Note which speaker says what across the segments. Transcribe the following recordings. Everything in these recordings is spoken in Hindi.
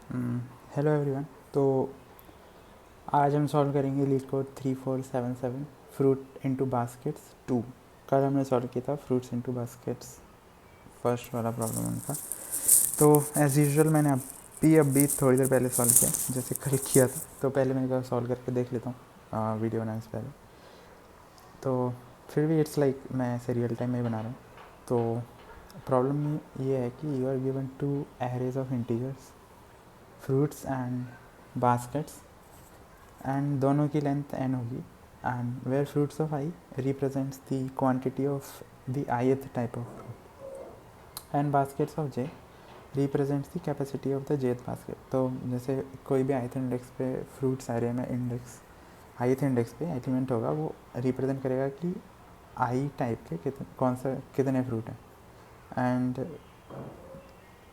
Speaker 1: Hello everyone. तो आज हम सॉल्व करेंगे leet code 3477 fruit into baskets 2। कल हमने सॉल्व किया था फ्रूट्स इनटू बास्केट्स फर्स्ट वाला प्रॉब्लम उनका। तो एज़ यूजुअल मैंने अभी थोड़ी देर पहले सॉल्व किया जैसे कल किया था। तो पहले मैंने कहा सॉल्व करके देख लेता हूँ वीडियो बनाने से पहले। तो फिर भी इट्स लाइक मैं ऐसे रियल टाइम में ही बना रहा हूँ। तो प्रॉब्लम ये है कि you are given two arrays of integers fruits and baskets and दोनों की लेंथ n होगी and where fruits of i represents the quantity of the ith type of fruit and baskets of j represents the capacity of the jth basket. तो जैसे कोई भी ith इंडेक्स पे फ्रूट्स एरे में इंडेक्स ith इंडेक्स पे एलिमेंट होगा वो रिप्रेजेंट करेगा कि i टाइप के कितने फ्रूट हैं एंड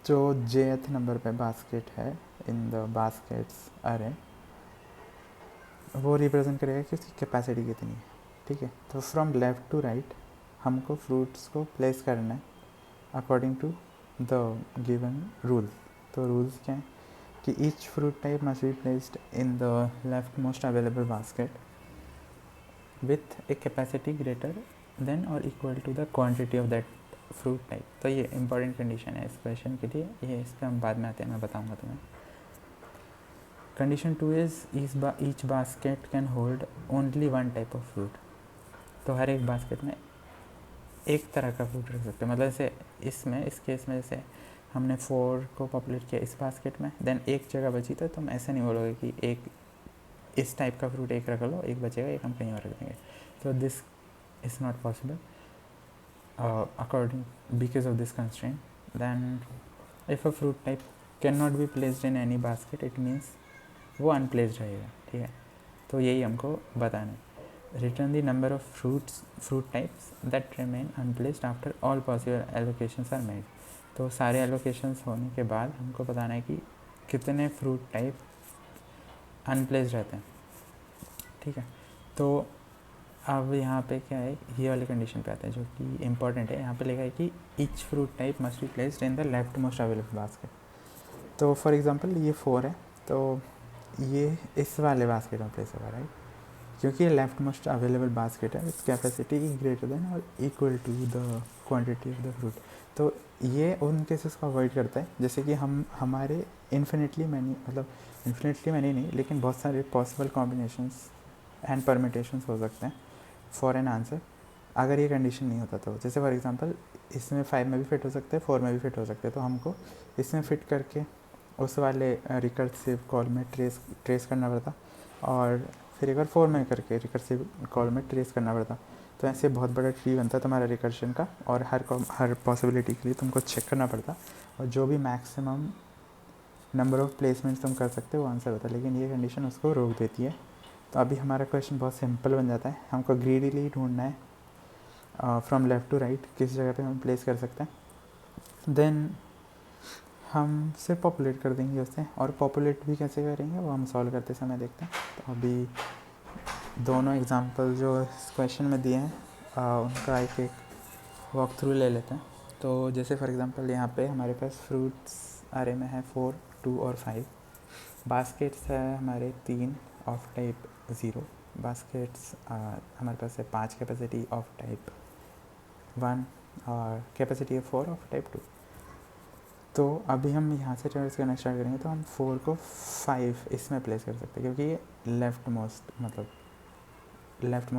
Speaker 1: जो jth नंबर पे बास्केट है इन द बास्केट्स अरे वो रिप्रेजेंट करेगा कि उसकी कैपेसिटी कितनी है। ठीक है, तो फ्रॉम लेफ़्ट टू राइट हमको फ्रूट्स को प्लेस करना है according to the given rule. तो रूल्स क्या हैं कि each fruit type must be placed in the left most available basket with a capacity greater than और equal to the quantity of that fruit type. तो ये इंपॉर्टेंट कंडीशन है इस क्वेश्चन के लिए। ये इस पर हम बाद में आते हैं, मैं बताऊँगा तुम्हें। Condition 2 is each basket can hold only one type of fruit. तो हर एक बास्केट में एक तरह का फ्रूट रख सकते हैं। मतलब जैसे इस केस में जैसे हमने 4 को पॉपुलेट किया इस बास्केट में, देन एक जगह बची तो तुम ऐसे नहीं बोलोगे कि एक इस टाइप का फ्रूट एक रख लो, एक बचेगा, एक हम कहीं और रख देंगे। तो this is not possible according because of this constraint. Then if a fruit type can not be placed in any basket it means वो अनप्लेस्ड रहेगा। ठीक है, तो यही हमको बताना है। Return the number of fruit types that remain unplaced after all possible allocations are made. तो सारे एलोकेशंस होने के बाद हमको बताना है कि कितने फ्रूट टाइप अनप्लेस्ड रहते हैं। ठीक है, तो अब यहाँ पे क्या है, ये वाली कंडीशन पे आते हैं जो कि इम्पॉर्टेंट है। यहाँ पे लिखा है कि each fruit type must be placed in the left most available basket. तो फॉर एग्जांपल ये 4 है, तो ये इस वाले बास्केट में प्लेस होगा, राइट, क्योंकि ये लेफ्ट मोस्ट अवेलेबल बास्केट है विथ कैपेसिटी ग्रेटर देन और equal to the quantity of the fruit. तो ये उन केसेस को अवॉइड करता है जैसे कि हमारे इन्फिनिटली मैनी नहीं, लेकिन बहुत सारे पॉसिबल कॉम्बिनेशंस एंड परमिटेशंस हो सकते हैं फॉर एन आंसर अगर ये कंडीशन नहीं होता। तो जैसे फॉर एग्जांपल इसमें 5 में भी फिट हो सकते हैं, 4 में भी फिट हो सकते हैं। तो हमको इसमें फिट करके उस वाले रिकर्सिव कॉल में ट्रेस करना पड़ता और फिर एक बार 4 में करके रिकर्सिव कॉल में ट्रेस करना पड़ता। तो ऐसे बहुत बड़ा ट्री बनता तुम्हारा रिकर्शन का और हर पॉसिबिलिटी के लिए तुमको चेक करना पड़ता और जो भी मैक्सिमम नंबर ऑफ़ प्लेसमेंट्स तुम कर सकते हो वो आंसर होता है। लेकिन ये कंडीशन उसको रोक देती है। तो अभी हमारा क्वेश्चन बहुत सिंपल बन जाता है। हमको ग्रीडीली ढूंढना है फ्रॉम लेफ़्ट टू राइट किस जगह पे हम प्लेस कर सकते हैं। देन हम सिर्फ पॉपुलेट कर देंगे उससे, और पॉपुलेट भी कैसे करेंगे वो हम सॉल्व करते समय देखते हैं। तो अभी दोनों एग्जांपल जो इस क्वेश्चन में दिए हैं उनका एक एक वॉक थ्रू ले लेते हैं। तो जैसे फॉर एग्जांपल यहाँ पे हमारे पास फ्रूट्स अरे में है 4, 2 और 5। बास्केट्स है हमारे 3 ऑफ टाइप 0। बास्केट्स हमारे पास है 5 कैपेसिटी ऑफ टाइप 1 और कैपेसिटी है 4 ऑफ टाइप 2। तो अभी हम यहाँ से ट्रेवर्स करना स्टार्ट करेंगे तो हम 4 को 5 इसमें प्लेस कर सकते हैं क्योंकि ये लेफ़्ट मोस्ट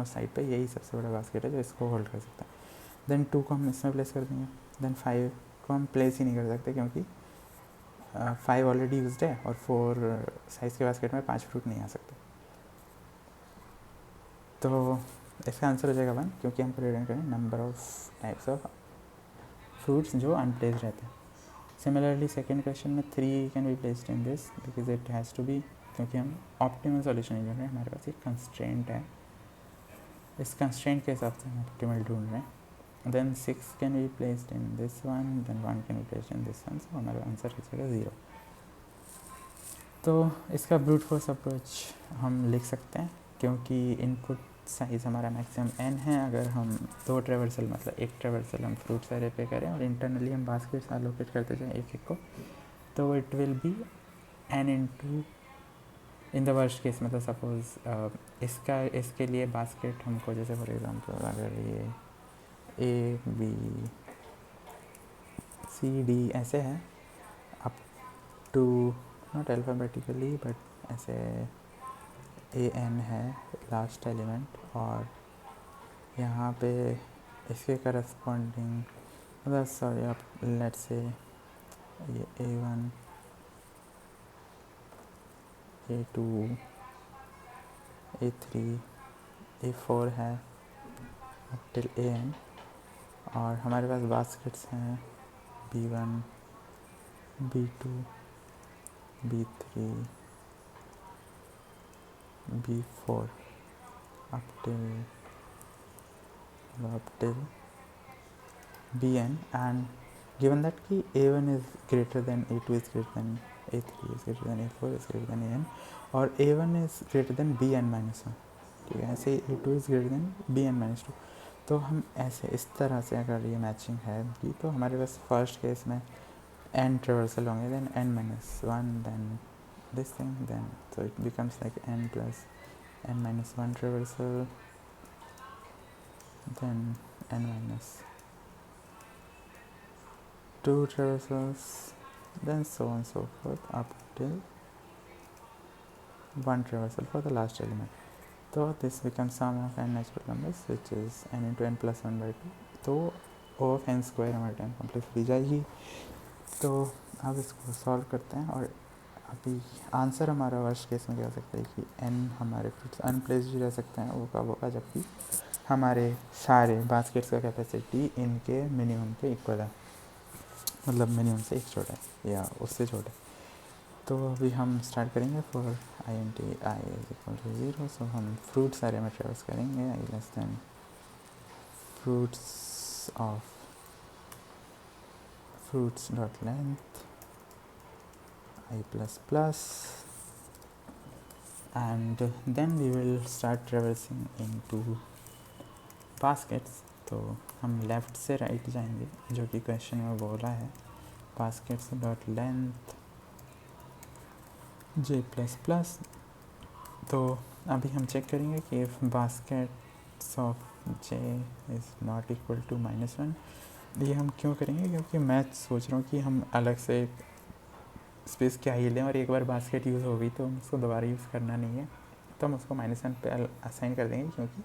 Speaker 1: साइड पे यही सबसे बड़ा बास्केट है जो इसको होल्ड कर सकता है। देन 2 को हम इसमें प्लेस कर देंगे। देन 5 को हम प्लेस ही नहीं कर सकते क्योंकि 5 ऑलरेडी यूज्ड है और 4 साइज़ के बास्केट में 5 फ्रूट नहीं आ सकते। तो इसका आंसर हो जाएगा 1 क्योंकि हमको रिटर्न करें number of types of fruits जो अनप्लेस्ड रहते हैं। सिमिलरली सेकेंड क्वेश्चन में 3 can be placed in this because it has to be, क्योंकि हम ऑप्टिमल सॉल्यूशन नहीं ढूंढ रहे हैं, हमारे पास एक कंस्ट्रेंट है। इस कंस्ट्रेंट के हिसाब से हम ऑप्टिमल ढूंढ रहे हैं। Then 6 can be placed in this one, then 1 can be placed in this one, so हमारा आंसर हो जाएगा 0। तो इसका ब्रूट फोर्स अप्रोच हम लिख सकते हैं क्योंकि इनपुट साइज़ हमारा मैक्सिमम n है। अगर हम 2 ट्रेवर्सल मतलब एक ट्रेवर्सल हम फ्रूट्स एरे पे करें और इंटरनली हम बास्केट्स एलोकेट करते जाएं एक एक को, तो it will be n into in the worst case, मतलब सपोज़ इसके लिए बास्केट हमको, जैसे फॉर एग्जांपल अगर ये ए बी सी डी ऐसे है up to, not alphabetically but ऐसे ए एन है लास्ट एलिमेंट, और यहाँ पे इसके करस्पॉन्डिंग, मतलब सॉरी आप लेट्स से ये A1 A2 A3 A4 है अप टिल AN, और हमारे पास बास्केट्स हैं B1 B2 B3 B4 up till Bn, and given that कि A1 is greater than A2 is greater than A3 is greater than A4 is greater than An, और A1 is greater than Bn minus 1, ठीक है, ऐसे A2 is greater than Bn minus 2। तो हम ऐसे इस तरह से अगर ये मैचिंग है कि, तो हमारे पास फर्स्ट केस में n ट्रेवर्सल होंगे, then n minus 1, then this thing, then so it becomes like n plus n minus 1 traversal, then n minus 2 traversals, then so on so forth up till 1 traversal for the last element. So this becomes sum of n natural numbers which is n into n plus 1 by 2. तो O of n स्क्वायर हमारे टाइम कॉम्प्लेक्स दी जाएगी। तो अब इसको सॉल्व करते हैं, और अभी आंसर हमारा वर्स्ट केस में क्या हो सकता है कि n हमारे फ्रूट्स अनप्लेस्ड रह सकते हैं, वो कब होगा जबकि हमारे सारे बास्केट्स का कैपेसिटी इनके मिनिमम के इक्वल है, मतलब मिनिमम से एक छोटा है या उससे छोटा है। तो अभी हम स्टार्ट करेंगे for I N T I is equal to 0। So हम फ्रूट्स सारे में ट्रेवर्स करेंगे, I less than fruits of fruits dot length I plus plus, and then we will start traversing into baskets। तो हम लेफ़्ट से राइट जाएंगे, जो कि क्वेश्चन में बोला है baskets dot length j plus plus। तो अभी हम चेक करेंगे कि if baskets of j is not equal to -1। ये हम क्यों करेंगे, क्योंकि मैं सोच रहा हूँ कि हम अलग से स्पेस क्या ही लें, और एक बार बास्केट यूज़ हो गई तो हम उसको दोबारा यूज़ करना नहीं है, तो हम उसको -1 पे असाइन कर देंगे, क्योंकि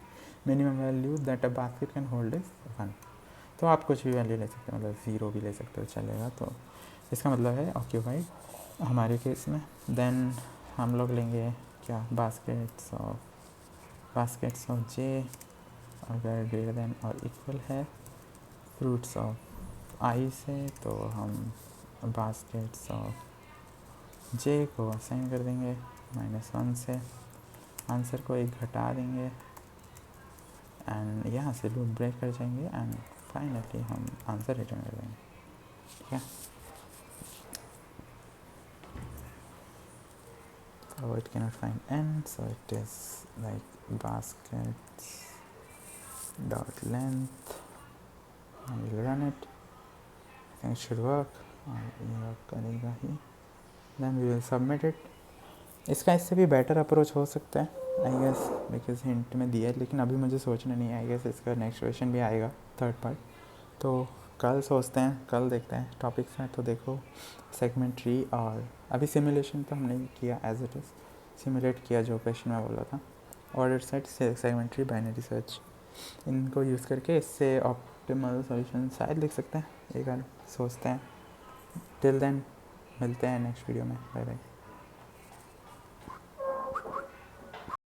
Speaker 1: minimum value that a basket can hold is 1। तो आप कुछ भी वैल्यू ले सकते हो, मतलब 0 भी ले सकते हो, चलेगा। तो इसका मतलब है ऑक्यूपाइड हमारे केस में। देन हम लोग लेंगे क्या, बास्केट्स ऑफ जे अगर ग्रेटर देन और इक्वल है फ्रूट्स ऑफ आई से, तो हम बास्केट्स ऑफ जे को असाइन कर देंगे -1 से, आंसर को एक घटा देंगे, एंड यहाँ से लूप ब्रेक कर जाएंगे, एंड फाइनली हम आंसर रिटर्न कर देंगे, ठीक है। So it cannot find n, so it is like baskets dot length, and we'll run it, I think it should work, और ये वर्क करेगा ही, then we will submit it। इसका इससे भी बेटर अप्रोच हो सकता है आई गेस, बिकॉज हिंट में दिया है, लेकिन अभी मुझे सोचना नहीं है, आई गेस इसका नेक्स्ट क्वेश्चन भी आएगा थर्ड पार्ट, तो कल सोचते हैं, कल देखते हैं टॉपिक्स हैं। तो देखो सेगमेंट्री, और अभी सिमुलेशन तो हमने किया एज इट इज़, सिमुलेट किया जो क्वेश्चन मैं बोला था, order set segment tree binary search, इनको यूज़ करके इससे ऑप्टिमल सॉल्यूशन शायद लिख सकते हैं, एक बार सोचते हैं। टिल देन मिलते हैं नेक्स्ट वीडियो में, बाय बाय।